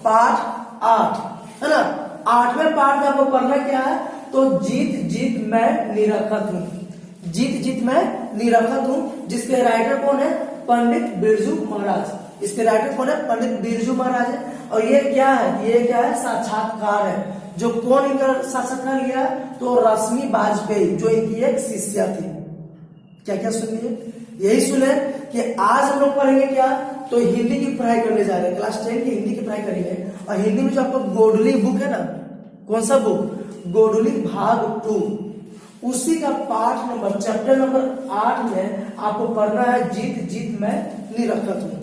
पाठ 8 है ना। 8वें पाठ में आपको पढ़ना क्या है, तो जीत जीत मैं निरखत हूँ, जीत जीत मैं निरखत हूँ, जिसके राइटर कौन है, पंडित बिरजू महाराज। इसके राइटर कौन है, पंडित बिरजू महाराज है। और ये क्या है, ये क्या है, साक्षात्कार है। जो कौन इनका साक्षात्कार लिया है, तो रश्मि वाजपेयी, जो इनकी एक शिष्या थी। क्या क्या सुनिए, यही सुने कि आज हम लोग पढ़ेंगे क्या, तो हिंदी की पढ़ाई करने जा रहे हैं, क्लास 10 की हिंदी की पढ़ाई करेंगे। और हिंदी में जो आपको गोडली बुक है ना, कौन सा बुक, गोडली भाग 2, उसी का पाठ नंबर चैप्टर नंबर 8 में आपको पढ़ना है जीत जीत मैं निरखत हूँ,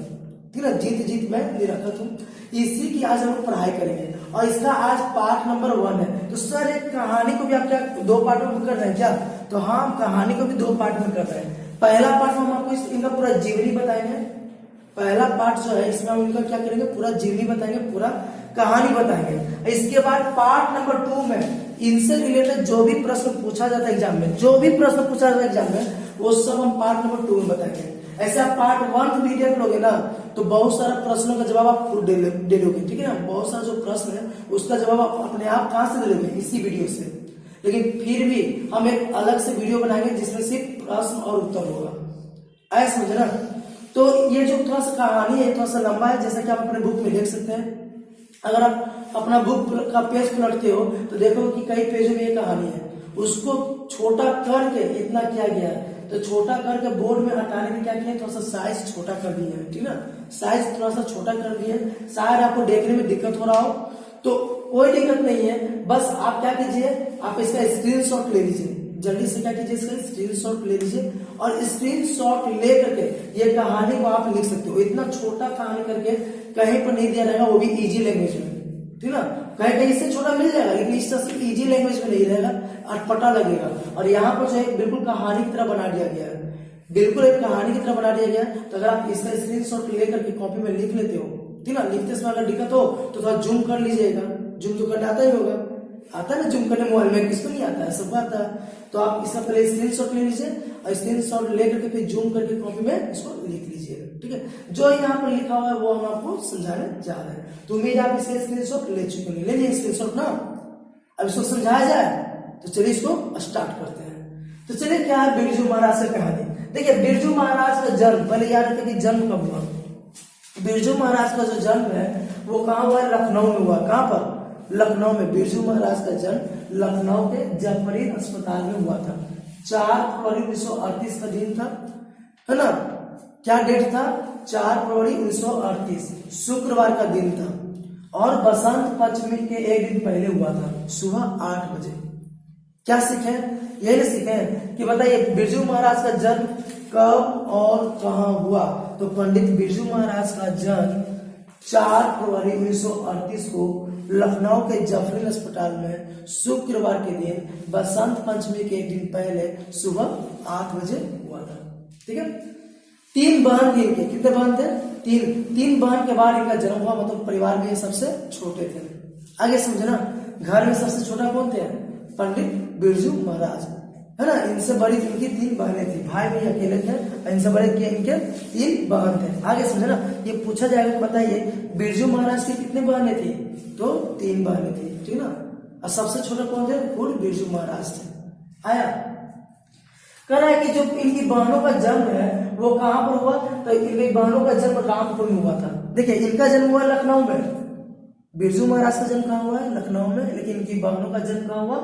ठीक है, जीत जीत मैं निरखत हूँ। इसी की आज हम लोग पढ़ाई करेंगे और इसका आज पाठ नंबर 1 है। तो सर एक कहानी को भी आप क्या 2 पार्ट में कर रहे हैं क्या, तो हाँ, हम कहानी को भी 2 पार्ट में कर रहे हैं। पहला पार्ट में हम आपको इनका पूरा जीवनी बताएंगे, पहला पार्ट जो है इसमें हम इनका क्या करेंगे, पूरा जीवनी बताएंगे, पूरा कहानी बताएंगे। इसके बाद पार्ट नंबर 2 में इनसे रिलेटेड जो भी प्रश्न पूछा जाता है एग्जाम में, जो भी प्रश्न पूछा जाता है एग्जाम में, वो सब हम पार्ट नंबर 2 में बताएंगे। ऐसे आप पार्ट 1 भी देख लोगे ना, तो बहुत सारा प्रश्नों का जवाब आप खुद दे लोगे, ठीक है ना। बहुत सारा जो प्रश्न है उसका जवाब आप अपने आप कहां से दे लोगे, इसी वीडियो से। लेकिन फिर भी हम एक अलग से वीडियो बनाएंगे जिसमें सिर्फ प्रश्न और उत्तर होगा, ऐसा समझे ना। तो ये जो थोड़ा सा कहानी है थोड़ा सा लंबा है, जैसा कि आप अपने बुक में देख सकते हैं। अगर आप अपना बुक का पेज पलटते हो तो देखो कि कई पेजों में ये कहानी है, उसको छोटा करके इतना किया गया है। तो छोटा करके बोर्ड में हटाने में क्या किया, थोड़ा सा साइज छोटा कर दिया है, ठीक ना, साइज थोड़ा सा छोटा कर दिया है। शायद आपको देखने में दिक्कत हो रहा हो, तो कोई दिक्कत नहीं है, बस आप क्या कीजिए, आप इसका स्क्रीनशॉट ले लीजिए, जल्दी से क्या कीजिए, इसका स्क्रीनशॉट ले लीजिए। और स्क्रीनशॉट ले करके ये कहानी को आप लिख सकते हो। इतना छोटा कहानी करके कहीं पर नहीं दिया रहेगा, वो भी इजी लैंग्वेज में, ठीक ना। कहीं कहीं इससे छोटा मिल जाएगा, लेकिन इस तरह से इजी लैंग्वेज में नहीं रहेगा, अटपटा लगेगा। और यहाँ पर जो है बिल्कुल कहानी की तरह बना दिया गया है, बिल्कुल एक कहानी की तरह बना दिया गया है। तो अगर आप इसका स्क्रीनशॉट लेकर के कॉपी में लिख लेते हो, ठीक ना, लिखते समय अगर दिक्कत हो तो थोड़ा जूम कर लीजिएगा, जूम तो करने आता ही होगा, आता है ना जूम करने, मोबाइल में किसको नहीं आता है, सबको आता है। तो आप इसका पहले स्क्रीनशॉट ले लीजिए और स्क्रीनशॉट लेकर के फिर जूम करके कॉपी में इसको लिख लीजिएगा, ठीक है। जो यहाँ पर लिखा हुआ है वो हम आपको समझाने जा रहे हैं। तो उम्मीद आप इसके स्क्रीनशॉट ले चुके हैं, ले लीजिए स्क्रीनशॉट ना। अब इसको समझाया जाए तो चलिए इसको स्टार्ट करते हैं। तो चलिए क्या है बिरजू महाराज की कहानी। देखिए बिरजू महाराज का जन्म, पहले याद रखें कि जन्म कब हुआ। बिरजू महाराज का जो जन्म है वो कहाँ हुआ, लखनऊ में हुआ। कहाँ पर, लखनऊ में। बिरजू महाराज का जन्म लखनऊ के जफरीन अस्पताल में हुआ था। 4 फरवरी 1938 का दिन था, है ना। क्या डेट था, 4 फरवरी 1938, शुक्रवार का दिन था। और बसंत पंचमी के एक दिन पहले हुआ था, सुबह 8 बजे। क्या सीखे, यही सीखे कि बताइए बिरजू महाराज का जन्म कब और कहाँ हुआ। तो पंडित बिरजू महाराज का जन्म 4 फरवरी 1938 को लखनऊ के जफरीन अस्पताल में शुक्रवार के दिन बसंत पंचमी के एक दिन पहले सुबह 8 बजे हुआ था, ठीक है। 3 बहन थी इनके, कितने बहन थे, 3 बहन के बाद इनका जन्म हुआ, मतलब परिवार में सबसे छोटे थे। आगे समझना, घर में सबसे छोटा कौन थे, पंडित बिरजू महाराज, है ना। इनसे बड़ी इनकी 3 बहनें थी, भाई भी अकेले थे, इनसे बड़े इनके 3 बहन थे। आगे समझना, ये पूछा जाएगा, बताइए बिरजू महाराज की कितने बहनें थी, तो 3 बहनें थी, ठीक ना। और सबसे छोटे कौन थे, खुद बिरजू महाराज थे। आया, कह रहा है कि जो इनकी बहनों का जन्म है वो कहां पर हुआ, तो इनकी बहनों का जन्म रामपुर में हुआ था। देखिए इनका जन्म हुआ लखनऊ में, बिरजू महाराज का जन्म कहाँ हुआ है, लखनऊ में, लेकिन इनकी बहनों का जन्म कहाँ हुआ,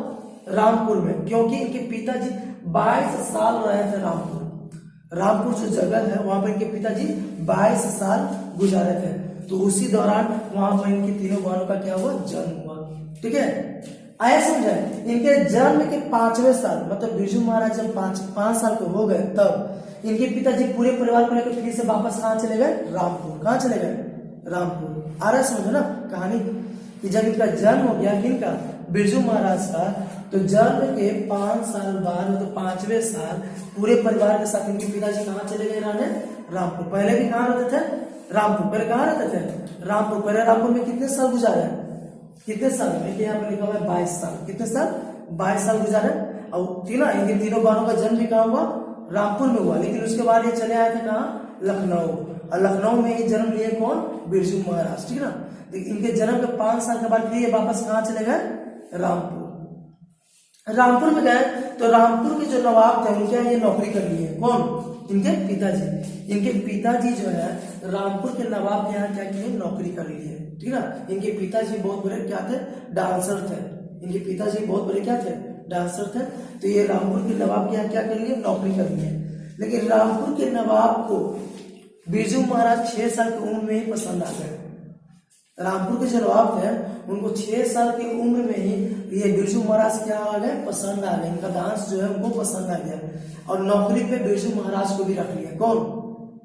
रामपुर में। क्योंकि इनके पिताजी 22 साल रहे थे रामपुर। रामपुर जो जगह है वहां पर इनके पिताजी 22 साल गुजारे थे। तो उसी दौरान वहां पर इनकी तीनों बहनों का क्या हुआ, जन्म हुआ, ठीक है। आया समझे, इनके जन्म के 5वें साल, मतलब बिरजू महाराज जब 5 साल के हो गए, तब इनके पिताजी पूरे परिवार को लेकर फिर से वापस कहाँ चले गए, रामपुर। कहाँ चले गए, रामपुर। आ रहा है समझो ना कहानी, कि जब इनका जन्म हो गया किनका, बिरजू महाराज का, तो जन्म के 5 साल बाद, मतलब 5वें साल पूरे परिवार के साथ इनके पिताजी कहाँ चले गए, रहने रामपुर। पहले भी कहाँ रहते थे, रामपुर। पहले कहाँ रहते थे, रामपुर। पहले रामपुर में कितने साल गुजारे, कितने साल, देखिए यहाँ पे लिखा हुआ है 22 साल। कितने साल, 22 साल गुजारे। और इनके तीनों बहनों का जन्म भी कहाँ हुआ, रामपुर में हुआ। लेकिन उसके बाद ये चले आए थे कहाँ, लखनऊ। और लखनऊ में ही जन्म लिए कौन, बिरजू महाराज, ठीक है ना। देखिए इनके जन्म के 5 साल के बाद फिर ये वापस कहाँ चले गए, रामपुर। रामपुर में गए तो रामपुर के जो नवाब थे उनके यहाँ ये नौकरी कर लिए, कौन, इनके पिताजी। इनके पिताजी जो है रामपुर के नवाब के यहाँ क्या किए, नौकरी कर लिए, ठीक है ना। इनके पिताजी बहुत बड़े क्या थे, डांसर थे। इनके पिताजी बहुत बड़े क्या थे, डांसर थे। तो ये रामपुर के नवाब के यहाँ क्या कर लिए, नौकरी कर लिए। लेकिन रामपुर के नवाब को बिरजू महाराज 6 साल की उम्र में ही पसंद आ गए। रामपुर के जो नवाब थे उनको 6 साल की उम्र में ही ये बिरजू महाराज क्या आ गए, पसंद आ गए। इनका डांस जो है उनको पसंद आ गया और नौकरी पे बिरजू महाराज को भी रख लिया, कौन,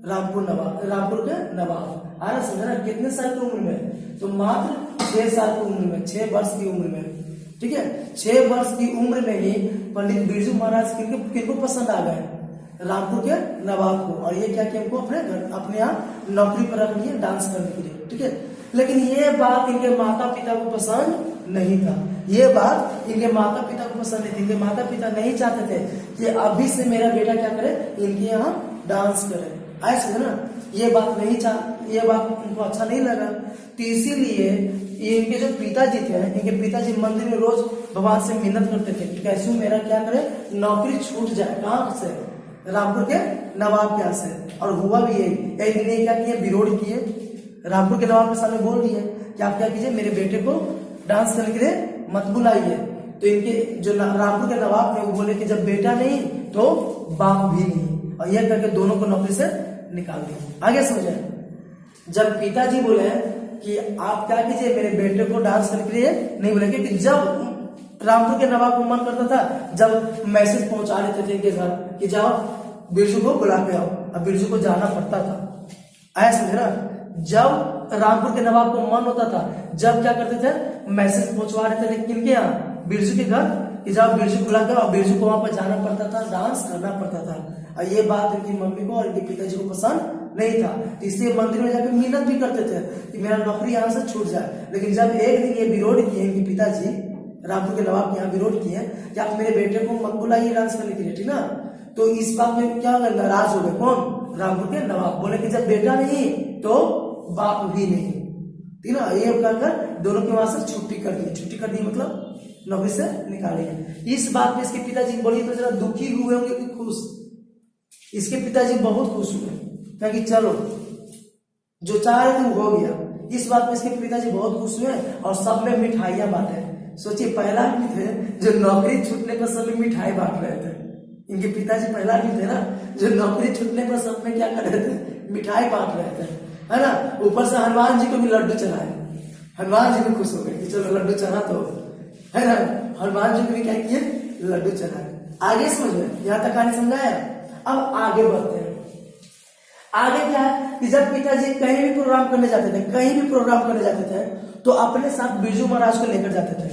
रामपुर नवाब, रामपुर के नवाब। आ रहा समझ ना, कितने साल की उम्र में, तो मात्र 6 साल की उम्र में, 6 वर्ष की उम्र में, ठीक है। 6 वर्ष की उम्र में ही पंडित बिरजू महाराज किनको पसंद आ गए, रामपुर के नवाब को। और ये क्या किया, उनको अपने यहाँ नौकरी पर रख लिया डांस करने के लिए, ठीक है। लेकिन ये बात इनके माता पिता को पसंद नहीं था। ये बात इनके माता पिता को पसंद नहीं थी। इनके माता पिता नहीं चाहते थे कि अभी से मेरा बेटा क्या करे, इनके यहाँ डांस करे, ऐसे ना। ये बात उनको अच्छा नहीं लगा। तो इसीलिए इनके जो पिताजी थे, इनके पिताजी मंदिर में रोज भगवान से मिन्नत करते थे कि कैसे मेरा क्या करे, नौकरी छूट जाए। कहाँ से, रामपुर के नवाब के यहाँ से। और हुआ भी यही। एक दिन क्या किए, विरोध किए, रामपुर के नवाब के सामने बोल दिए कि आप क्या कीजिए, मेरे बेटे को डांस करने के लिए मत बुलाइए। तो इनके जो रामपुर के नवाब थे वो बोले कि जब बेटा नहीं तो बाप भी नहीं, और यह करके दोनों को नौकरी से निकाल दिया। आगे समझे, जब पिताजी बोले कि आप क्या कीजिए, मेरे बेटे को डांस करने के लिए नहीं बोलेंगे, कि जब रामपुर के नवाब को मन करता था, जब मैसेज पहुंचा देते थे इनके घर कि जाओ बिरजू को बुला के आओ, अब बिरजू को जाना पड़ता था। ऐसा समझे ना, जब रामपुर के नवाब को मन होता था, जब क्या करते थे, मैसेज पहुंचवा देते थे किनके यहाँ, बिरजू के घर, कि जाओ बिरजू को बुला के आओ। बिरजू को वहां पर जाना पड़ता था, डांस करना पड़ता था। और ये बात इनकी मम्मी को और इनके पिताजी को पसंद नहीं था। तो इसलिए मंदिर में जाकर मिन्नत भी करते थे कि मेरा नौकरी यहाँ से छूट जाए। लेकिन जब एक दिन ये विरोध किए, इनके पिताजी रामपुर के नवाब के यहाँ विरोध किए कि आप मेरे बेटे को मत बुलाइए डांस करने के लिए, ठीक ना। तो इस बात में क्या नाराज हो गए, कौन, रामपुर के नवाब। बोले कि जब बेटा नहीं तो बाप भी नहीं, ठीक ना। ये कहकर दोनों के वहां से छुट्टी कर दी। छुट्टी कर दी मतलब नौकरी से निकाले। इस बात में इसके पिताजी बोलिए तो जरा दुखी हुए होंगे कि खुश। इसके पिताजी बहुत खुश हुए, क्योंकि चलो जो चाह रहे थे वो हो गया। इस बात में इसके पिताजी बहुत खुश हुए और सब में मिठाइयां बांटे। सोचिए, पहला आदमी थे जो नौकरी छूटने पर सब में मिठाई बांट रहे थे। इनके पिताजी पहला आदमी थे ना जो नौकरी छूटने पर सब में क्या कर रहे थे, मिठाई बांट रहे थे, है ना। ऊपर से हनुमान जी को भी लड्डू चढ़ाए। हनुमान जी भी खुश हो गए कि चलो लड्डू चढ़ा तो, है ना। हनुमान जी को भी क्या किए, लड्डू चढ़ाए। आगे समझ, यहाँ तक कहानी समझाया। अब आगे बढ़ते हैं। आगे क्या है कि जब पिताजी कहीं भी प्रोग्राम करने जाते थे तो अपने साथ बिरजू महाराज को लेकर जाते थे।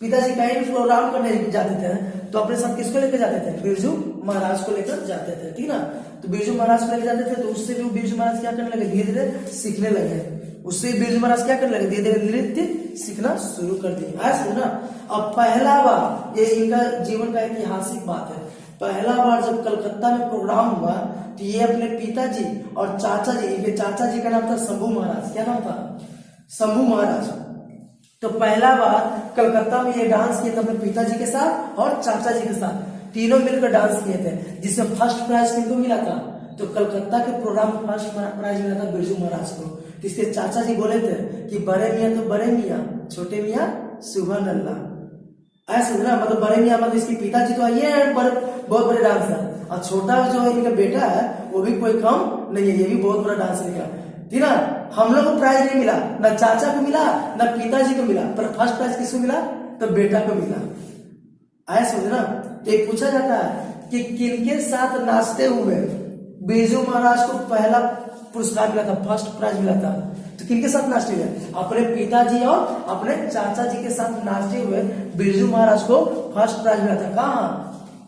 पिताजी कहीं भी प्रोग्राम करने जाते थे तो अपने साथ किसको लेकर जाते थे, बिरजू महाराज को लेकर जाते थे, ठीक ना। तो बिरजू महाराज को लेकर जाते थे तो उससे भी बिरजू महाराज क्या करने लगे, धीरे धीरे सीखने लगे। उससे बिरजू महाराज क्या करने लगे, धीरे धीरे नृत्य सीखना शुरू कर दिए। ऐसा ना। अब पहला बार, ये इनका जीवन का ऐतिहासिक बात है, पहला बार जब कलकत्ता में प्रोग्राम हुआ तो ये अपने पिताजी और चाचा जी, इनके चाचा जी का नाम था शंभू महाराज। क्या नाम था, शंभू महाराज। तो पहला बार कलकत्ता में ये डांस किए थे अपने पिताजी के साथ और चाचा जी के साथ, तीनों मिलकर डांस किए थे, जिसमें फर्स्ट प्राइज किनको मिला था, तो कलकत्ता के प्रोग्राम में फर्स्ट प्राइज मिला था बिरजू महाराज को। इसके चाचा जी बोले थे कि बड़े मियाँ तो बड़े मियाँ, छोटे मियाँ सुबह अल्लाह। ऐसा ना, मतलब बड़े मियाँ मतलब इसके पिताजी तो ये बहुत बड़े डांसर, और छोटा जो इनका बेटा है वो भी कोई कम नहीं है, ये भी बहुत बड़ा डांसर निकला, ठीक ना। हम लोग को प्राइज नहीं मिला, न चाचा को मिला न पिताजी को मिला, पर फर्स्ट प्राइज किसको मिला, तो बेटा को मिला। ऐसा समझना। एक पूछा जाता है कि किनके साथ नाचते हुए बिरजू महाराज को पहला पुरस्कार मिला था, फर्स्ट प्राइज मिला था, तो किनके साथ नाचते हुए, अपने पिताजी और अपने चाचा जी के साथ नाचते हुए बिरजू महाराज को फर्स्ट प्राइज मिला था। कहाँ,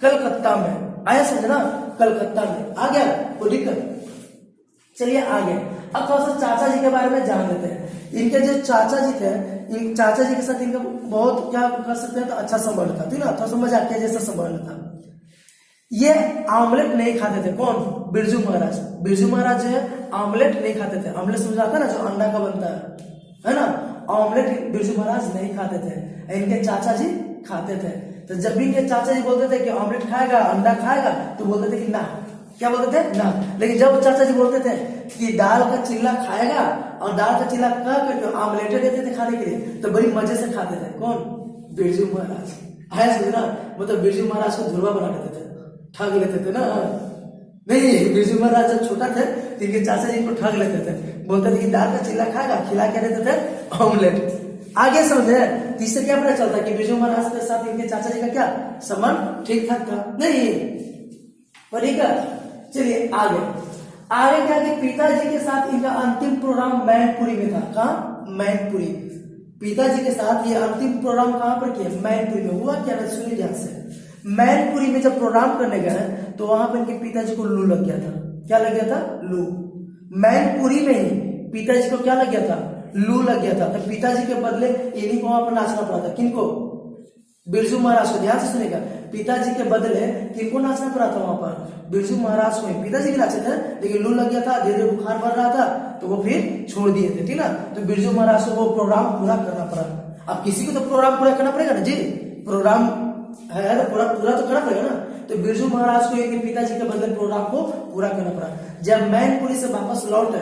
कलकत्ता में। आया समझना, कलकत्ता में। आ गया कोई दिक्कत। चलिए आगे, अब थोड़ा सा चाचा जी के बारे में जान लेते हैं। इनके जो चाचा जी थे, इन चाचा जी के साथ इनका बहुत क्या कर सकते हैं, तो अच्छा संबंध था, ठीक ना, थोड़ा सा मजाकिया जैसा संबंध था। ये आमलेट नहीं खाते थे, कौन, बिरजू महाराज। बिरजू महाराज जो है ऑमलेट नहीं खाते थे। ऑमलेट समझ आता है ना, जो अंडा का बनता है ना। ऑमलेट बिरजू महाराज नहीं खाते थे, इनके चाचा जी खाते थे। तो जब भी इनके चाचा जी बोलते थे कि ऑमलेट खाएगा, अंडा खाएगा, तो बोलते थे कि ना। क्या बोलते थे? ना। लेकिन जब चाचा जी बोलते थे कि दाल का चिल्ला खाएगा, और दाल का चिल्ला खा करके ऑमलेट देते थे खाने के लिए, तो बड़ी मजे से खाते थे। कौन? बिरजू महाराज। आया समझना, मतलब बिरजू महाराज को धुरवा बना देते थे, ठग लेते थे ना। नहीं, बिरजू महाराज जब छोटा थे तो इनके चाचा जी को ठग लेते थे, बोलते थे कि दाल का चिल्ला खाएगा, खिला के देते थे ऑमलेट। आगे समझे? इससे क्या पता चलता कि बिरजू महाराज के साथ इनके चाचा जी का क्या संबंध ठीक ठाक था? नहीं। ठीक है, चलिए आगे क्या कि पिताजी के साथ इनका अंतिम प्रोग्राम मैनपुरी में था। कहाँ? मैनपुरी। पिताजी के साथ ये अंतिम प्रोग्राम कहां पर किया? मैनपुरी में। हुआ क्या ना, सुनिए ध्यान से। मैनपुरी में जब प्रोग्राम करने गए तो वहां पर इनके पिताजी को लू लग गया था। क्या लग गया था? लू। मैनपुरी में ही पिताजी को क्या लग गया था? लू लग गया था। तो पिताजी के बदले इन्हीं को वहां पर नाचना पड़ा था। किनको? बिरजू महाराज को। ध्यान से सुनेगा, पिताजी के बदले किनको नाचना पड़ा था वहां पर? बिरजू महाराज को। पिताजी भी नाचे थे, लेकिन लू लग गया था, धीरे धीरे बुखार बढ़ रहा था, तो वो फिर छोड़ दिए थे। ठीक ना? तो बिरजू महाराज को वो प्रोग्राम पूरा करना पड़ा। अब किसी को तो प्रोग्राम पूरा करना पड़ेगा ना जी, प्रोग्राम है तो पूरा तो करना पड़ेगा ना। तो बिरजू महाराज को इनके पिताजी के बदले प्रोग्राम को पूरा करना पड़ा। जब मैनपुरी से वापस लौटे,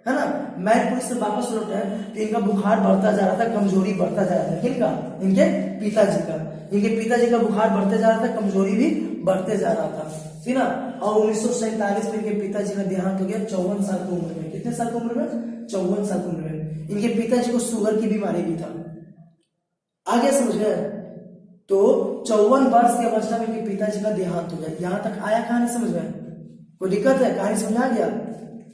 है ना, मैनपुरी से वापस लौटे तो इनका बुखार बढ़ता जा रहा था, कमजोरी बढ़ता जा रहा था। किनका? इनके पिताजी का। इनके पिताजी का बुखार बढ़ते जा रहा था, कमजोरी भी बढ़ते जा रहा था। ठीक ना? और 1947 में इनके पिताजी का देहांत हो गया 54 साल की उम्र में। कितने साल की उम्र में? 54 साल की उम्र में। इनके पिताजी को शुगर की बीमारी भी था। आगे समझ गए? तो 54 वर्ष की अवस्था में इनके पिताजी का देहांत हो गया। यहां तक आया कहानी समझ में? कोई दिक्कत है? कहानी समझा गया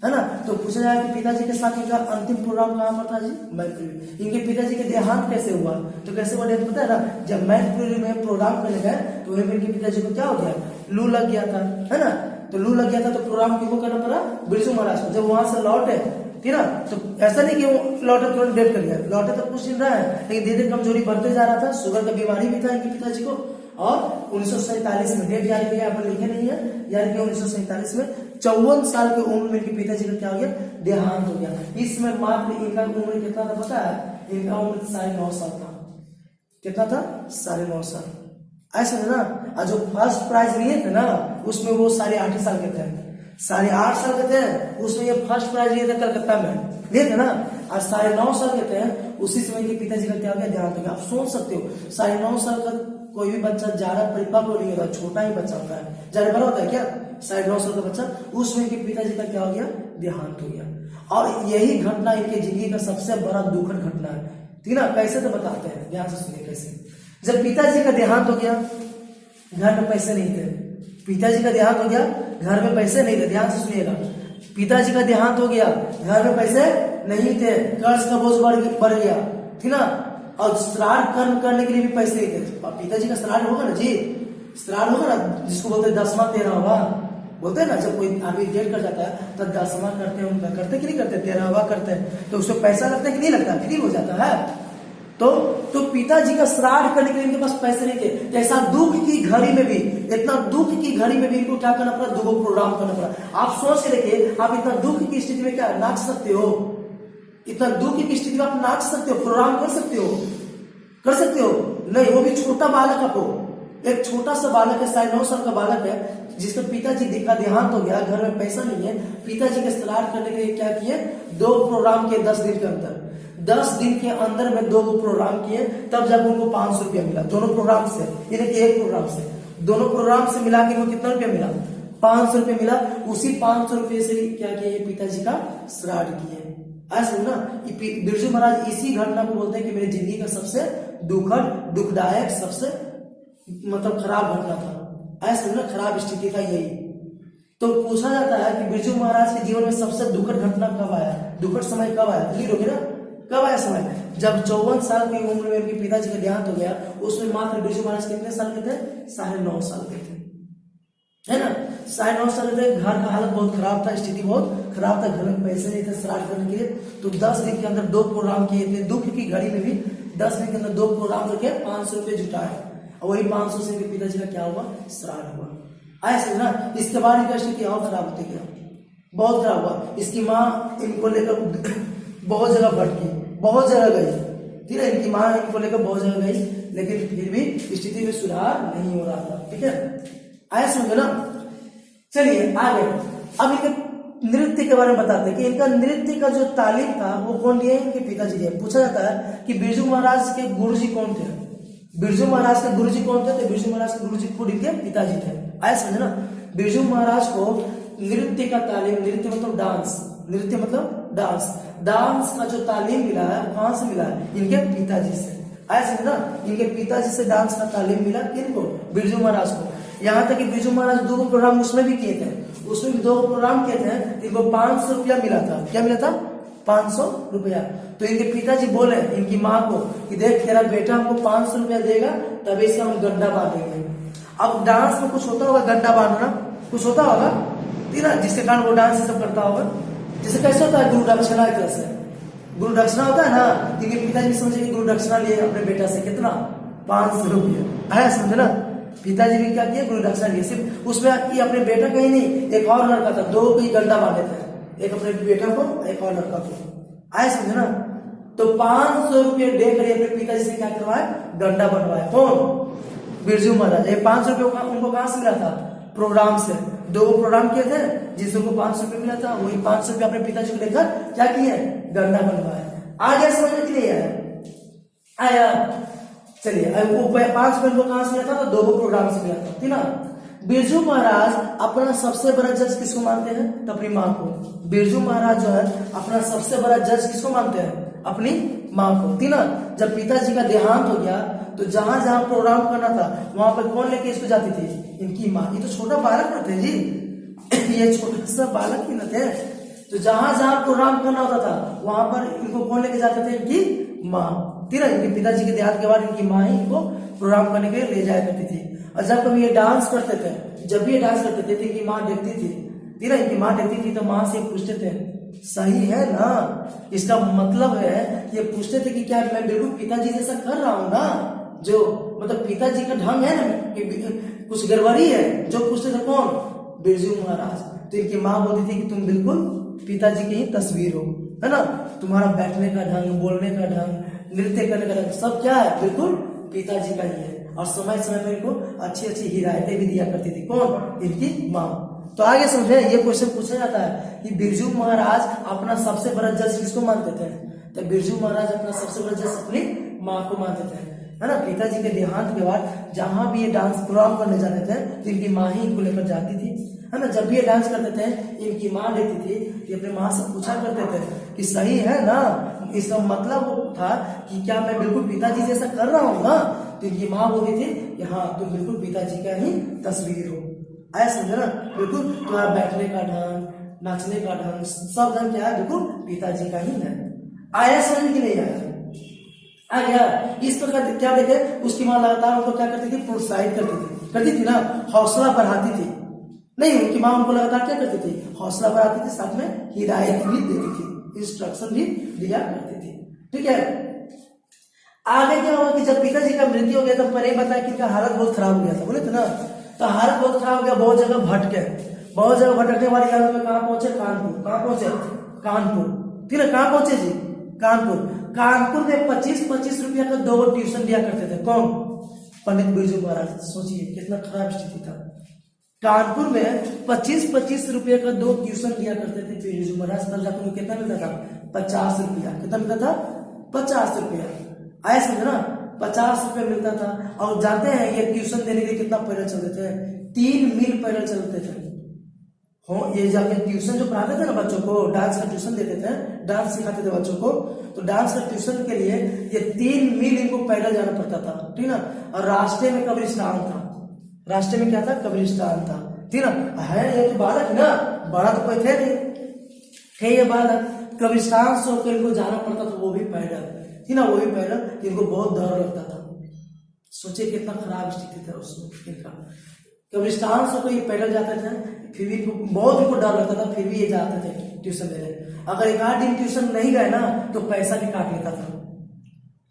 है ना? तो पूछा जाए कि पिताजी के साथ इनका अंतिम प्रोग्राम कहां पर था जी? मैनपुरी। इनके पिताजी के देहांत कैसे हुआ? तो कैसे हुआ डेट पता है ना? जब मैनपुरी में प्रोग्राम करने गए तो वहीं पर इनके पिताजी को क्या हो गया? लू लग गया था, है ना? तो लू लग गया था, तो प्रोग्राम किसको करना पड़ा? बिरजू महाराज को। जब वहां से लौटे, ठीक ना, तो ऐसा नहीं कि वो लौटे तुरंत डेट कर गया, लौटे तो कुछ दिन रहा है, लेकिन धीरे धीरे कमजोरी बढ़ते जा रहा था। शुगर का बीमारी भी था इनके पिताजी को। और 1947 में, डेट याद किया, यहाँ पर लिखे नहीं है, याद किया 1947 में 54 साल की उम्र में इनके पिताजी का क्या हो गया? देहांत हो गया। इसमें मात्र इनका उम्र कितना था पता है? इनका उम्र 9.5 साल था। कितना था? 9.5 साल। ऐसा है ना? और जो फर्स्ट प्राइज लिए थे ना, उसमें वो 8.5 साल के थे। 8.5 साल के थे, उसमें ये फर्स्ट प्राइज लिए थे कलकत्ता में, लिए थे ना। और 9.5 साल के थे, उसी समय के पिताजी का क्या हो गया? देहांत हो गया। आप सोच सकते हो, 9.5 साल का कोई भी बच्चा ज्यादा परिपक्व नहीं होता, छोटा ही बच्चा होता है, ज्यादा बड़ा होता है क्या? 9.5 साल का बच्चा। उस समय के पिताजी का क्या हो गया? देहांत हो गया। और यही घटना इनकी जिंदगी का सबसे बड़ा दुखद घटना है। ठीक ना? कैसे तो बताते हैं, ध्यान से सुनिए कैसे। जब पिताजी का देहांत हो गया, घर में पैसे नहीं थे। पिताजी का देहांत हो गया, घर में पैसे नहीं थे। ध्यान से सुनिएगा, पिताजी का देहांत हो गया, घर में पैसे नहीं थे, कर्ज का बोझ बढ़ गया, ठीक ना। और श्राद्ध कर्म करने के लिए भी पैसे नहीं थे। पिताजी का श्राद्ध होगा ना जी, श्राद्ध होगा ना, जिसको बोलते हैं 10वां 13वां, बोलते हैं ना, जब कोई आदमी डेट कर जाता है तो 10वां करते हैं, उनका करते कि नहीं करते, 13वां करते हैं, तो उसको पैसा लगता है कि नहीं लगता, फ्री हो जाता है। तो पिताजी का श्राद्ध करने के लिए इनके पास पैसे नहीं थे। तो ऐसा दुख की घड़ी में भी, इतना दुख की घड़ी में भी इनको क्या करना पड़ा? 2 प्रोग्राम करना पड़ा। आप सोच के देखिए, आप इतना दुख की स्थिति में क्या नाच सकते हो? इतना दुख की स्थिति में आप नाच सकते हो, प्रोग्राम कर सकते हो? कर सकते हो? नहीं, वो भी छोटा बालक आपको, एक छोटा सा बालक है, 9.5 साल का बालक है, जिसका पिताजी का देहांत हो गया, घर में पैसा नहीं है। पिताजी के श्राद्ध करने के लिए क्या किए? 2 प्रोग्राम किए 10 दिन के अंदर। 10 दिन के अंदर में 2 प्रोग्राम किए, तब जब उनको 500 रुपया मिला दोनों प्रोग्राम से, यानी कि एक प्रोग्राम से, दोनों प्रोग्राम से मिला के वो कितना रुपया मिला? 500 रुपया मिला। उसी 500 रुपये से क्या किया? ये पिताजी का श्राद्ध किए। ऐसा ना, बिरजू महाराज इसी घटना को बोलते हैं कि मेरी जिंदगी का सबसे दुखद, दुखदायक, सबसे मतलब खराब घटना था। ऐसा ना, खराब स्थिति था यही। तो पूछा जाता है कि बिरजू महाराज के जीवन में सबसे दुखद घटना कब आया, दुखद समय कब आया? लीड ना, कब आया समय? जब 54 साल की उम्र में उनके पिताजी का देहांत हो गया। उसमें मात्र बिरजू महाराज कितने साल के थे? 9.5 साल के थे, है ना। 9.5 साल के थे। घर का हालत बहुत खराब था, स्थिति बहुत खराब था, घर में पैसे नहीं थे श्राद्ध करने के लिए। तो 10 दिन के अंदर 2 प्रोग्राम किए थे। दुख की घड़ी में भी 10 दिन के अंदर 2 प्रोग्राम करके 500 रुपये जुटाए, और वही 500 से उनके पिताजी का क्या हुआ? श्राद्ध हुआ। आया समझना। इसके बाद इनका स्थिति और खराब होती गया। बहुत खराब हुआ। इसकी माँ इनको लेकर बहुत जगह भटकी, बहुत जगह गई, ठीक है, इनकी माँ इनको लेकर बहुत जगह गई, लेकिन फिर भी स्थिति में सुधार नहीं हो रहा था। ठीक है, आया समझो ना। चलिए आगे, अब इनके नृत्य के बारे में बताते हैं कि इनका नृत्य का जो तालीम था वो कौन दिए, इनके पिताजी दिए। पूछा जाता है कि बिरजू महाराज के गुरुजी कौन थे, बिरजू महाराज के गुरुजी कौन थे, तो बिरजू महाराज के गुरुजी खुद इनके पिताजी थे। आया समझे ना। बिरजू महाराज को नृत्य का तालीम, नृत्य मतलब डांस, नृत्य मतलब डांस, डांस का जो तालीम मिला है वो कहां से मिला है, इनके पिताजी से। आया समझे ना, इनके पिताजी से डांस का तालीम मिला किनको, बिरजू महाराज को। यहाँ तक कि बिरजू महाराज 2 प्रोग्राम उसमें भी किए थे, उसमें भी 2 प्रोग्राम किए थे, इनको 500 रुपया मिला था। क्या मिला था, 500 रुपया। तो इनके पिताजी बोले इनकी माँ को कि देख तेरा बेटा हमको 500 रुपया देगा तभी से हम गड्ढा बांधेंगे। अब डांस में कुछ होता होगा, गड्ढा बांधना कुछ होता होगा, ठीक है, जिसके कारण वो डांस सब करता होगा। जैसे कैसे होता है गुरु दक्षिणा की तरह से, गुरु दक्षिणा होता है ना, इनके पिताजी समझे कि गुरु दक्षिणा लिए अपने बेटा से कितना, 500 रुपया। आया समझे ना, पिताजी भी क्या किया, गुरु दक्षिणा लिए। सिर्फ उसमें अपने बेटा का ही नहीं, एक और लड़का था, 2 को ही गड्ढा बांधे थे, एक अपने बेटा को, एक और लड़का को। आया समझे ना। तो 500 रुपये देकर अपने पिताजी से क्या करवाए, गड्ढा बनवाए। कौन, बिरजू महाराज। ये 500 रुपये उनको कहां से मिला था, प्रोग्राम से। 2 प्रोग्राम किए थे जिससे उनको 500 रुपये मिला था, वही 500 रुपये अपने पिताजी को लेकर क्या किए, गड्ढा बनवाए। आ गया समझ में कि नहीं आया, आया। चलिए वो 5 रुपये को कहां से मिला था, तो 2 प्रोग्राम से मिला था, ठीक ना। बिरजू महाराज अपना सबसे बड़ा जज किसको मानते हैं, तो अपनी माँ को। बिरजू महाराज जो है अपना सबसे बड़ा जज किसको मानते हैं, अपनी माँ को, ठीक ना। जब पिताजी का देहांत हो गया तो जहां जहां प्रोग्राम करना था वहां पर कौन लेके इसको जाती थी, इनकी माँ। ये तो छोटा बालक न थे जी, ये छोटा सा बालक ही न थे। तो जहां जहां प्रोग्राम करना होता था वहां पर इनको कौन लेके जाते थे, इनकी माँ, ठीक है। इनके पिताजी के देहांत के बाद इनकी माँ ही इनको प्रोग्राम करने के लिए ले जाया करती थी। और जब कभी ये डांस करते थे, जब भी ये डांस करते थे तो इनकी माँ देखती थी, ठीक है, इनकी माँ देखती थी तो माँ से पूछते थे सही है ना। इसका मतलब है ये पूछते थे कि क्या मैं बिल्कुल पिताजी जैसा कर रहा हूँ ना, जो मतलब पिताजी का ढंग है ना, कुछ गड़बड़ी है, जो पूछते थे कौन, बिरजू महाराज। तो इनकी माँ बोलती थी कि तुम बिल्कुल पिताजी की ही तस्वीर हो, है ना। तुम्हारा बैठने का ढंग, बोलने का ढंग, नृत्य करने का ढंग, सब क्या है, बिल्कुल पिताजी का ही है। और समय समय में इनको अच्छी अच्छी हिदायतें भी दिया करती थी, कौन, इनकी माँ। तो आगे समझे, ये क्वेश्चन पूछा जाता है कि बिरजू महाराज अपना सबसे बड़ा जज किसको मानते थे, तो बिरजू महाराज अपना सबसे बड़ा जज अपनी माँ को मानते थे, है ना। पिताजी के देहांत के बाद जहां भी ये डांस प्रोग्राम करने जाते थे तो इनकी माँ ही इनको लेकर जाती थी, है ना। जब भी ये डांस करते थे इनकी माँ देखती थी कि अपने माँ से पूछा करते थे कि सही है ना। इसका मतलब वो था कि क्या मैं बिल्कुल पिताजी जैसा कर रहा हूँ ना, तो इनकी माँ बोलती थी कि हाँ तुम बिल्कुल पिताजी का ही तस्वीर हो। आया समझे ना, बिल्कुल तुम्हारा बैठने का ढंग, नाचने का ढंग, सब ढंग क्या है, बिल्कुल पिताजी का ही है। आया समझ कि नहीं आया, आ गया। इस प्रकार क्या देखे, उसकी माँ लगातार उनको क्या करती थी, प्रोत्साहित करती थी ना, हौसला बढ़ाती थी। नहीं, उनकी माँ उनको लगातार क्या करती थी, हौसला बढ़ाती थी, साथ में हिदायत भी देती थी, इंस्ट्रक्शन भी दिया करती थी, ठीक है। आगे क्या हुआ कि जब पिताजी का मृत्यु हो गया तब मैंने बताया कि इनका हालत बहुत खराब हो गया था, बोले थे ना। तो हालत बहुत खराब हो गया, बहुत जगह भटके, बहुत जगह भटकने वाली हालत में कहाँ पहुंचे, कानपुर। कहाँ पहुंचे, कानपुर, ठीक है। कहाँ पहुंचे जी, कानपुर। कानपुर में 25-25 रुपया का 2 ट्यूशन दिया करते थे, कौन, पंडित बिरजू महाराज। सोचिए कितना खराब स्थिति था। कानपुर में 25-25 रुपये का 2 ट्यूशन दिया करते थे बिरजू महाराज। तब जाकर उनको कितना मिलता था, 50 रुपया। कितना मिलता था, 50 रुपया। आया समझे ना, 50 रुपये मिलता था। और जानते हैं ये ट्यूशन देने के लिए कितना पैदल चलते थे, 3 मील पैदल चलते थे। हो, ये जाके ट्यूशन जो पढ़ाते थे ना बच्चों को, डांस का ट्यूशन देते थे, डांस सिखाते थे बच्चों को, तो डांस का ट्यूशन के लिए ये 3 मील इनको पैदल जाना पड़ता था, ठीक ना। और रास्ते में कब्रिस्तान था, रास्ते में क्या था, कब्रिस्तान था, ठीक ना। है ये तो बालक है ना, बड़ा तो कोई थे नहीं, है ये बालक। कब्रिस्तान से होकर इनको जाना पड़ता था, वो भी पैदल, ठीक ना, वो भी पैदल। इनको बहुत डर लगता था। सोचे कितना खराब स्थिति था उसमें इनका। कब्रिस्तान से कोई पैदल जाते थे, फिर भी बहुत इनको डर लगता था, फिर भी ये जाते थे ट्यूशन देने। अगर 1 दिन ट्यूशन नहीं गए ना तो पैसा भी काट लेता था।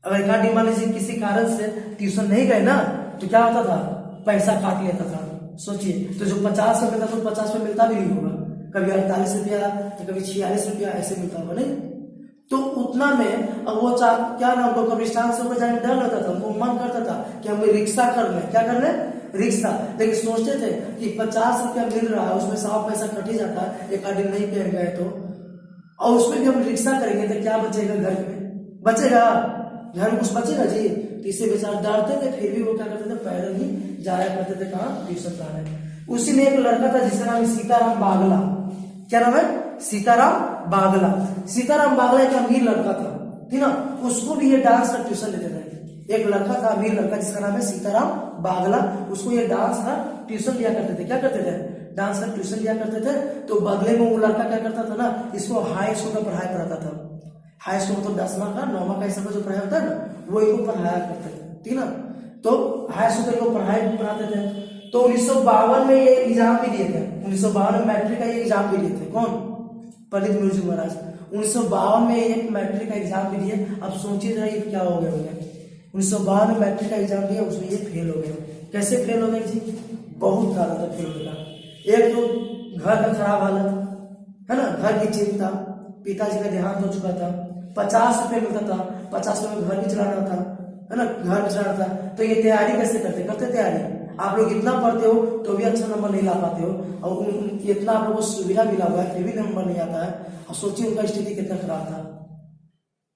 अगर 1 दिन मान लीजिए किसी कारण से ट्यूशन नहीं गए ना तो क्या होता था, पैसा काट लेता था। सोचिए, तो जो 50 में मिलता तो 50 में मिलता भी नहीं होगा, कभी 48 रुपया तो कभी 46 रुपया ऐसे मिलता होगा नहीं। तो उतना में अब वो क्या नाम को कब्रिस्तान से होकर जाने में डर लगता था, उनको मन करता था कि हमें रिक्शा करना है। क्या करना है? रिक्शा। लेकिन सोचते थे कि 50 रुपया मिल रहा है, उसमें 100 पैसा कट ही जाता है, एक आदमी नहीं पहन गए तो, और उसमें भी हम रिक्शा करेंगे तो क्या बचेगा घर में? बचेगा घर में कुछ बचेगा जी? तो इससे बेचारे डरते थे, फिर भी वो क्या करते थे, पैदल ही जाया करते थे कहाँ? ट्यूशन पढ़ाने। उसी में एक लड़का था जिसका नाम सीताराम बागला। क्या नाम है? सीताराम बागला। सीताराम बागला एक अमीर लड़का था, ठीक ना। उसको भी ये डांस का ट्यूशन देते थे। एक लड़का था अमीर लड़का जिसका नाम है सीताराम बागला, उसको ये डांस का ट्यूशन दिया करते थे। क्या करते थे? डांस का ट्यूशन दिया करते थे। तो बदले में वो लड़का क्या करता था ना, इसको हाई स्कूल का पढ़ाई कराता था। हाई स्कूल मतलब 10वां का 9वां का ऐसा जो पढ़ाई होता है ना, वो इनको पढ़ाया करते थे, ठीक ना। तो हाई स्कूल को पढ़ाई पढ़ाते थे। तो 1952 में ये एग्जाम भी दिए थे। 1952 में मैट्रिक का ये एग्जाम भी दिए थे। कौन? पंडित बिरजू महाराज। 1952 में एक मैट्रिक का एग्जाम भी दिए। अब सोचिए जरा ये क्या हो गया होंगे। 1952 में मैट्रिक का एग्जाम दिया, उसमें ये फेल हो गए। कैसे फेल हो गए जी? बहुत कारण था फेल होने का। एक तो घर का खराब हालत है ना, घर की चिंता, पिताजी का देहांत हो चुका था, 50 रुपये मिलता था, 50 रुपये में घर भी चलाना था, है ना, घर भी चलाना था। तो ये तैयारी कैसे करते तैयारी। आप लोग इतना पढ़ते हो तो भी अच्छा नंबर नहीं ला पाते हो, और इतना आप लोगों को सुविधा मिला हुआ है फिर भी नंबर नहीं आता है। और सोचिए उनका स्थिति कितना खराब था,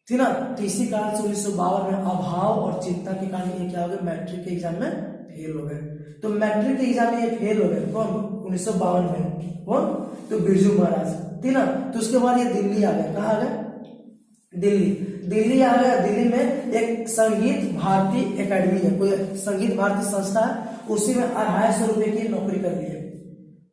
ठीक ना। तो इसी कारण से 1952 में अभाव और चिंता के कारण ये क्या हो गया, मैट्रिक के एग्जाम में फेल हो गए। तो मैट्रिक के एग्जाम में ये फेल हो गए। कौन? 1952 में। कौन? तो बिरजू महाराज, ठीक ना। तो उसके बाद ये दिल्ली आ गया। कहाँ आ गया? दिल्ली आ गया। दिल्ली में एक संगीत भारती एकेडमी है, कोई संगीत भारती संस्था है, उसी में 250 रुपए की नौकरी कर ली है।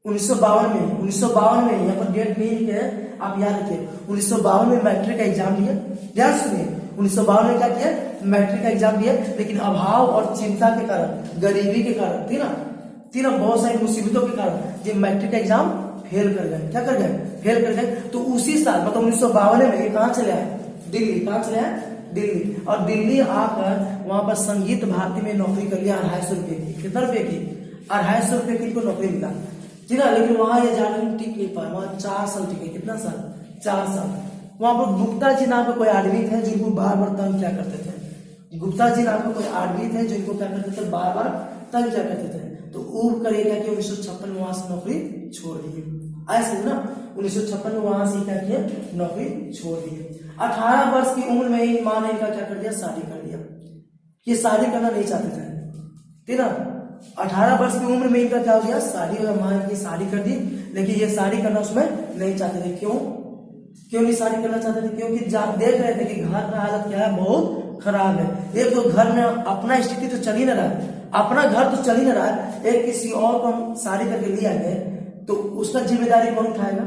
1952 में यहाँ पर डेट नहीं है, आप याद रखिए। 1952 में मैट्रिक का एग्जाम दिया। ध्यान सुनिए, 1952 में क्या किया? मैट्रिक का एग्जाम दिया। लेकिन अभाव और चिंता के कारण, गरीबी के कारण, ठीक ना, बहुत सारी मुसीबतों के कारण ये मैट्रिक का एग्जाम फेल कर गए। क्या कर गए? फेल कर गए। तो उसी साल मतलब 1952 में ये कहाँ चले आए? दिल्ली। कहाँ चले आए? दिल्ली। और दिल्ली आकर वहां पर संगीत भारती में नौकरी कर लिया 250 रुपए की। कितना रुपए की? 250 रुपए की इनको नौकरी मिला, ठीक है। लेकिन वहां ये जाने में टिक नहीं पाया, वहां 4 साल टिके। कितना साल? 4 साल। वहां पर गुप्ता जी नाम के कोई आदमी थे जिनको बार बार तंग क्या करते थे। गुप्ता जी नाम के कोई आदमी थे जिनको क्या करते थे, बार बार तंग क्या करते थे। तो ऊब कर क्या किया, 1956 में वहां से नौकरी छोड़ दी। ऐसे ना 1956 में वहां से क्या किया, नौकरी छोड़ दी। 18 वर्ष की उम्र में ही माँ ने इनका क्या कर दिया, शादी कर दिया। ये शादी करना नहीं चाहते थे, ठीक ना। 18 वर्ष की उम्र में इनका क्या हो गया, शादी हो गया। माँ की शादी कर दी, लेकिन ये शादी करना उसमें नहीं चाहते थे। क्यों नहीं शादी करना चाहते थे? क्योंकि देख रहे थे कि घर का हालत क्या है, बहुत खराब है। एक तो घर में अपना स्थिति तो चल ही नहीं रहा है, अपना घर तो चल ही नहीं रहा है, एक किसी और को हम शादी करके ले आएंगे तो उसका जिम्मेदारी कौन उठाएगा?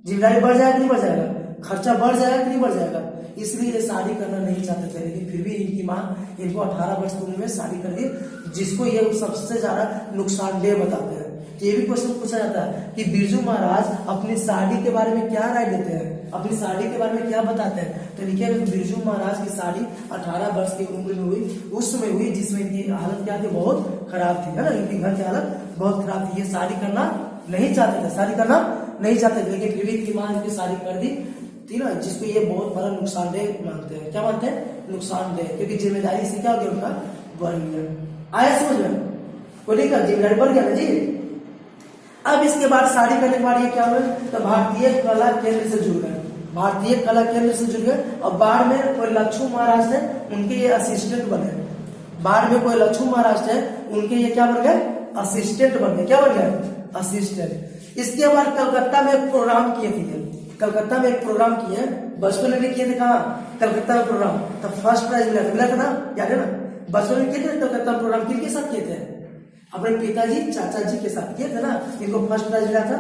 जिम्मेदारी बढ़ जाएगा कि नहीं बढ़ जाएगा? खर्चा बढ़ जाएगा कि नहीं बढ़ जाएगा? इसलिए ये शादी करना नहीं चाहते थे। लेकिन फिर भी इनकी माँ इनको 18 वर्ष की उम्र में शादी कर दी, जिसको ये सबसे ज्यादा नुकसानदेह बताते हैं। ये भी क्वेश्चन पूछा जाता है कि बिरजू महाराज अपनी शादी के बारे में क्या राय देते हैं, अपनी शादी के बारे में क्या बताते हैं। तो लिखिए बिरजू महाराज की शादी 18 वर्ष की उम्र में हुई, उस समय हुई जिसमें इनकी हालत क्या थी, बहुत खराब थी, है ना। इनकी घर की हालत बहुत खराब थी। ये शादी करना नहीं चाहते थे, शादी करना नहीं चाहते थे, लेकिन फिर भी इनकी माँ इनकी शादी कर दी, ठीक ना। जिसको ये बहुत बड़ा नुकसानदेह मानते हैं। क्या मानते हैं? नुकसानदेह, क्योंकि जिम्मेदारी से क्या हो गया, उनका बढ़ गया। आया समझ में? कोई नहीं का जिम्मेदारी बढ़ गया ना जी। अब इसके बाद शादी करने के बाद ये क्या हुआ, तो भारतीय कला केंद्र से जुड़ गए। भारतीय कला केंद्र से जुड़ गए और बाद में कोई लक्ष्मण महाराज थे, उनके ये असिस्टेंट बने। बाद में कोई लक्ष्मण महाराज थे, उनके ये क्या बन गए, असिस्टेंट बन गए। क्या बन गए? असिस्टेंट। इसके बाद कलकत्ता में एक प्रोग्राम किए थे। कलकत्ता में एक प्रोग्राम किए, बचपन में भी किए थे। कहाँ? कलकत्ता में प्रोग्राम। तो फर्स्ट प्राइज मिला था ना, याद है ना। बचपन में किए थे कलकत्ता में प्रोग्राम, किसके साथ किए थे? अपने पिताजी चाचा जी के साथ किए थे ना, इनको फर्स्ट प्राइज मिला था।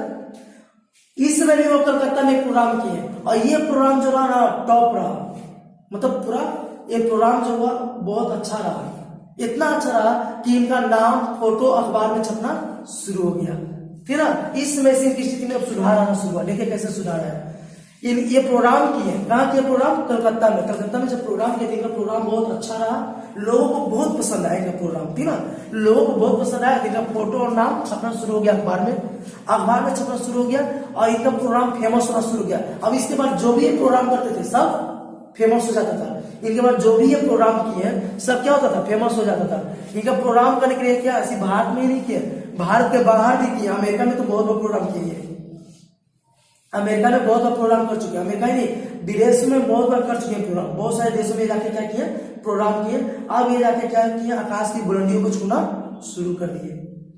इस समय भी वो कलकत्ता में एक प्रोग्राम किए, और ये प्रोग्राम जो रहा ना, टॉप रहा। मतलब पूरा ये प्रोग्राम जो हुआ बहुत अच्छा रहा, इतना अच्छा रहा कि इनका नाम फोटो अखबार में छपना शुरू हो गया, ठीक ना। इस समय से इनकी स्थिति में अब सुधार आना शुरू हुआ। देखिए कैसे सुधार है। ये प्रोग्राम किए, कहाँ किए प्रोग्राम? कलकत्ता में। कलकत्ता में जब प्रोग्राम किया, इनका प्रोग्राम बहुत अच्छा रहा, लोगों को बहुत पसंद आया इनका प्रोग्राम, ठीक ना, लोगों को बहुत पसंद आया। इनका फोटो और नाम छपना शुरू हो गया अखबार में, अखबार में छपना शुरू हो गया और इनका प्रोग्राम फेमस होना शुरू हो गया। अब इसके बाद जो भी ये प्रोग्राम करते थे सब फेमस हो जाता था। इनके बाद जो भी ये प्रोग्राम किए सब क्या होता था? फेमस हो जाता था। इनका प्रोग्राम करने के लिए क्या ऐसी भारत में ही नहीं किया, भारत के बाहर भी किया। अमेरिका में तो बहुत बड़ा प्रोग्राम किए, अमेरिका में बहुत बार प्रोग्राम कर चुके हैं, अमेरिका ही नहीं विदेश में बहुत बार कर चुके हैं प्रोग्राम, बहुत सारे देशों में जाके क्या किए प्रोग्राम किए। अब ये जाके क्या किए, आकाश की बुलंदियों को छूना शुरू कर दिए।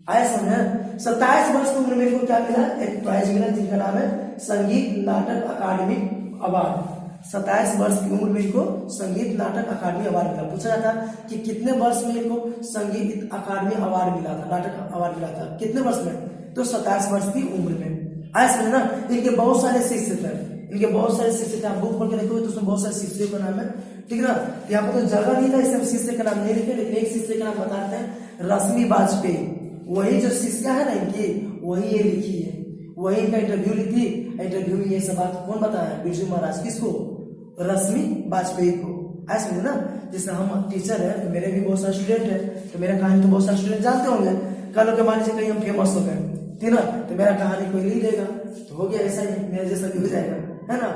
आया समझ? 27 वर्ष की उम्र में इनको क्या मिला? एक प्राइज मिला जिनका नाम है संगीत नाटक अकादमी अवार्ड। 27 वर्ष की उम्र में इनको संगीत नाटक अकादमी अवार्ड मिला। पूछा जाता कि कितने वर्ष में इनको संगीत अकादमी अवार्ड मिला था, नाटक अवार्ड मिला था, कितने वर्ष में? तो 27 वर्ष की उम्र में। आया समझ ना? इनके बहुत सारे शिष्य थे, इनके बहुत सारे शिष्य थे। आप बुक पढ़ के देखोगे तो उसमें बहुत सारे शिष्यों का नाम है, ठीक ना। यहाँ पर तो जगह नहीं था इसलिए शिष्य का नाम नहीं लिखे, लेकिन एक शिष्य का नाम बताते हैं रश्मि वाजपेयी। वही जो शिष्य है ना इनकी, वही ये लिखी है, वही इनका इंटरव्यू ली थी। इंटरव्यू में ये सब बात कौन बताया? बिरजू महाराज। किसको? रश्मि वाजपेयी को। ऐसा समझे ना? जैसे हम टीचर है तो मेरे भी बहुत सारे स्टूडेंट है, तो मेरा कहानी तो बहुत सारे स्टूडेंट जानते होंगे। कल के मान लीजिए कहीं हम फेमस हो गए, ठीक ना, तो मेरा कहानी कोई नहीं देगा, तो हो गया ऐसा ही, मेरे जैसा भी हो जाएगा, है ना।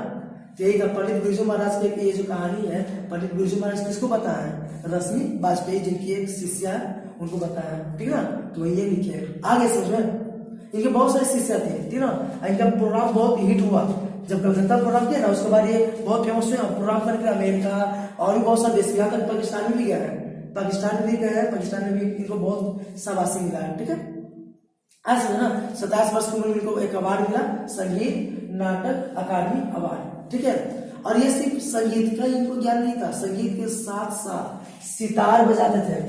तो यही था पंडित बिरजू महाराज की ये जो कहानी है, पंडित बिरजू महाराज किसको बताया है? रश्मि वाजपेयी जिनकी एक शिष्या है उनको बताया, ठीक ना। तो वही ये लिखे आगे समझ में। इनके बहुत सारे शिष्य थे, ठीक ना। इनका प्रोग्राम बहुत हिट हुआ जब कलकत्ता प्रोग्राम किया ना, उसके बाद ये बहुत फेमस हुआ। प्रोग्राम करके अमेरिका और भी बहुत सारे देश, यहाँ तक पाकिस्तान में भी गया है, पाकिस्तान में भी गया है, पाकिस्तान में भी इनको बहुत शाबाशी मिला है, ठीक है। ऐसा है ना। 27 वर्ष की उम्र में इनको एक अवार्ड मिला, संगीत नाटक अकादमी अवार्ड, ठीक है। और ये सिर्फ संगीत का इनको ज्ञान नहीं था, संगीत के साथ साथ सितार बजाते थे,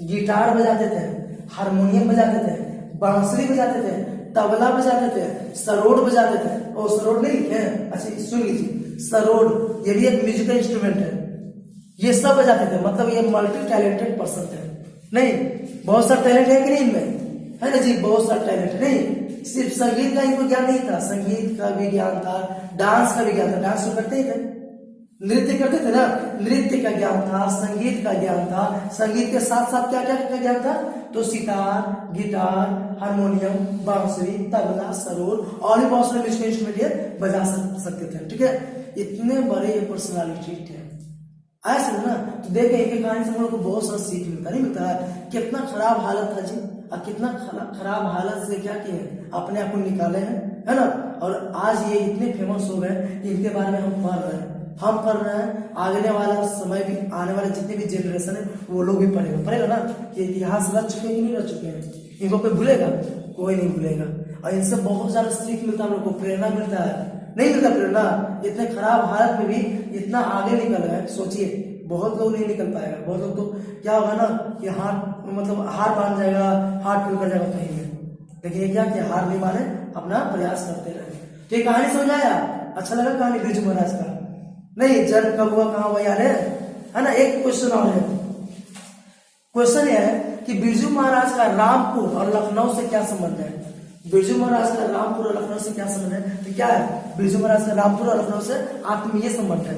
गिटार बजाते थे, हारमोनियम बजाते थे, बांसुरी बजाते थे, तबला बजाते थे, सरोद बजाते थे। और सरोद नहीं है, अच्छा सुन लीजिए, सरोद ये भी एक म्यूजिकल इंस्ट्रूमेंट है, ये सब बजाते थे। मतलब ये मल्टी टैलेंटेड पर्सन थे। नहीं, बहुत सारा टैलेंट है कि नहीं इनमें, है ना जी, बहुत सारा टैलेंट। नहीं सिर्फ संगीत का इनको ज्ञान नहीं था, संगीत का भी ज्ञान था, डांस का भी ज्ञान था, डांस तो करते ही थे, नृत्य करते थे ना, नृत्य का ज्ञान था, संगीत का ज्ञान था। संगीत के साथ साथ क्या क्या का ज्ञान था? तो सितार, गिटार, हारमोनियम, बांसुरी, तबला, सरोद और भी बहुत सारे म्यूजिकल इंस्ट्रूमेंट ये बजा सकते थे, ठीक है। इतने बड़े ये पर्सनालिटी थे, ऐसा ना। तो देखे इनके कहानी से हम लोग को बहुत सारा सीख मिलता, नहीं मिलता है? कितना खराब हालत था जी, और कितना खराब हालत से क्या किए, अपने आप को निकाले हैं, है ना। और आज ये इतने फेमस हो गए कि इनके बारे में हम पढ़ रहे हैं, हम पढ़ रहे हैं, आगे वाला समय भी, आने वाले जितने भी जनरेशन है वो लोग भी पढ़ेगा ना कि इतिहास रच चुके हैं कि नहीं रच चुके हैं। इनको कोई भूलेगा? कोई नहीं भूलेगा। और इनसे बहुत सारा सीख मिलता है, हम लोग को प्रेरणा मिलता है, नहीं मिलता प्रेरणा? इतने खराब हालत में भी इतना आगे निकल गए, सोचिए। बहुत लोग नहीं निकल पाएगा, बहुत लोग तो क्या होगा ना कि हार मान जाएगा, हार फेल कर जाएगा कहीं में। लेकिन ये क्या कि हार नहीं माने, अपना प्रयास करते रहे। तो ये कहानी समझ आया? अच्छा लगा कहानी बिरजू महाराज का? नहीं, जन्म कब हुआ, कहाँ हुआ, याद है ना। एक क्वेश्चन और है, क्वेश्चन यह है कि बिरजू महाराज का रामपुर और लखनऊ से क्या संबंध है? बिरजू महाराज का रामपुर और लखनऊ से क्या संबंध है? तो क्या है बिरजू महाराज का रामपुर और लखनऊ से आत्मीय संबंध है,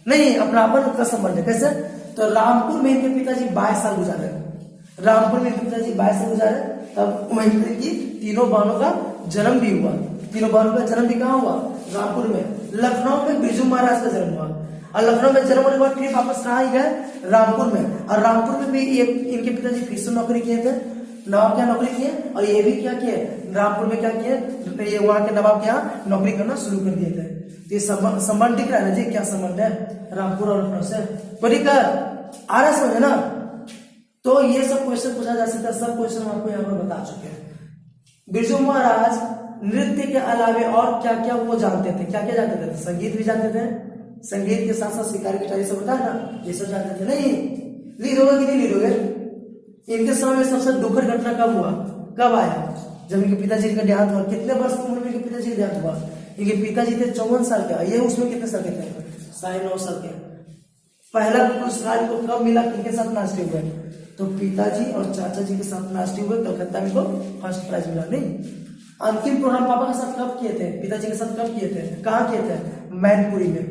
नहीं अपनापन का संबंध है। कैसे? तो रामपुर में इनके पिताजी 22 साल गुजारे, रामपुर में इनके पिताजी 22 साल गुजारे, तब वहीं पर की तीनों बहनों का जन्म भी हुआ। तीनों बहनों का जन्म भी कहाँ हुआ? रामपुर में। लखनऊ में बिरजू महाराज का जन्म हुआ, और लखनऊ में जन्म होने के बाद फिर वापस कहाँ गए? रामपुर में। और रामपुर में भी ये इनके पिताजी फिर से नौकरी किए थे, नवाब क्या नौकरी किए, और ये भी क्या किए, रामपुर में क्या किए, ये वहां के नवाब के यहाँ नौकरी करना शुरू कर दिए थे। तो ये संबंध दिख रहा है ना जी, क्या संबंध है रामपुर और लखनऊ से? आ रहा समझे ना। तो ये सब क्वेश्चन पूछा जा सकता है, सब क्वेश्चन आपको यहाँ पर बता चुके हैं। बिरजू महाराज नृत्य के अलावे और क्या क्या वो जानते थे? क्या क्या जानते थे? संगीत भी जानते थे, संगीत के साथ साथ शिकारी गिटारी सब होता है ना, ये सब जानते थे। नहीं लीड होगा कि नहीं लीड होगा? इनके समय में सबसे दुखद घटना कब हुआ, कब आया? जब इनके पिताजी का देहांत हुआ। कितने वर्ष की उम्र में इनके पिताजी का देहांत हुआ? इनके पिताजी थे 54 साल के, ये उसमें कितने साल के थे? 9.5 साल के। पहला पुरस्कार को कब मिला, किनके साथ नाचते हुए? तो पिताजी और चाचा जी के साथ नाचते हुए कलकत्ता में को फर्स्ट प्राइज मिला। नहीं, अंतिम प्रोग्राम पापा के साथ कब किए थे, पिताजी के साथ कब किए थे, कहाँ किए थे? मैनपुरी में।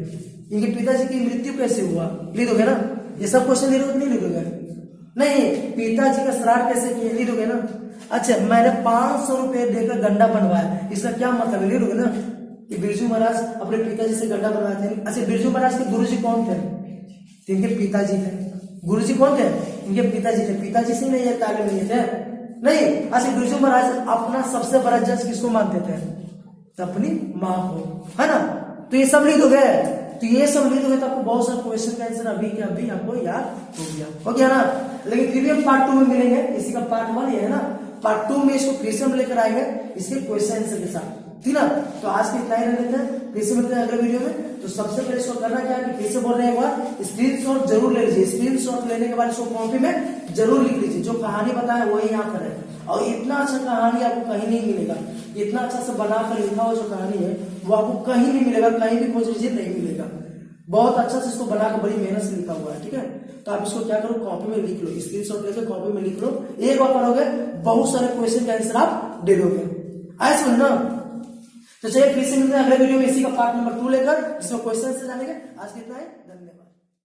इनके पिताजी की मृत्यु कैसे हुआ, लिखोगे ना? ये सब क्वेश्चन लिखोगे नहीं लिखोगे? नहीं, पिताजी का श्राद्ध कैसे किए, लिखोगे ना? अच्छा, मैंने 500 रुपए देकर गड्ढा बनवाया, इसका क्या मतलब है, लिखोगे ना? कि बिरजू महाराज अपने पिताजी से गड्ढा बनवाए थे। अच्छा, बिरजू महाराज के गुरुजी कौन थे? इनके पिताजी थे। गुरुजी कौन थे? इनके पिताजी थे। पिताजी से नहीं ये तालीम लिए थे, नहीं। अच्छा, बिरजू महाराज अपना सबसे बड़ा जज किसको मानते थे? अपनी माँ को, है ना? तो ये सब लिख दोगे, तो ये सब लिख दोगे तो आपको बहुत सारे क्वेश्चन का आंसर अभी के अभी आपको याद हो गया ना? लेकिन फिर भी हम पार्ट 2 में मिलेंगे। इसी का पार्ट 1 ये है ना, पार्ट 2 में इसको फिर से हम लेकर आएंगे इसके क्वेश्चन आंसर के साथ, ठीक ना? तो आज के इतना ही रह लेते हैं, फिर से मिलते हैं अगले वीडियो में। तो सबसे पहले इसको करना क्या है कि फिर से बोल रहे हैं एक बार, स्क्रीनशॉट जरूर ले लीजिए। स्क्रीनशॉट लेने के बाद इसको कॉपी में जरूर लिख लीजिए। जो कहानी बताया वही यहाँ पर है, और इतना अच्छा कहानी आपको कहीं नहीं मिलेगा। इतना अच्छा से बनाकर लिखा हुआ जो कहानी है वो आपको कहीं नहीं मिलेगा, कहीं भी खोज लीजिए नहीं मिलेगा। बहुत अच्छा से इसको बनाकर बड़ी मेहनत से लिखा हुआ है, ठीक है? तो आप इसको क्या करो, कॉपी में लिख लो, स्क्रीनशॉट लेकर कॉपी में लिख लो। एक बार पढ़ोगे बहुत सारे क्वेश्चन का आंसर आप दे दोगे। आए समझ ना? तो चलिए फिर से मिलते हैं अगले वीडियो में इसी का पार्ट नंबर 2 लेकर, जिसमें क्वेश्चन से जानेंगे। आज कितना है, धन्यवाद।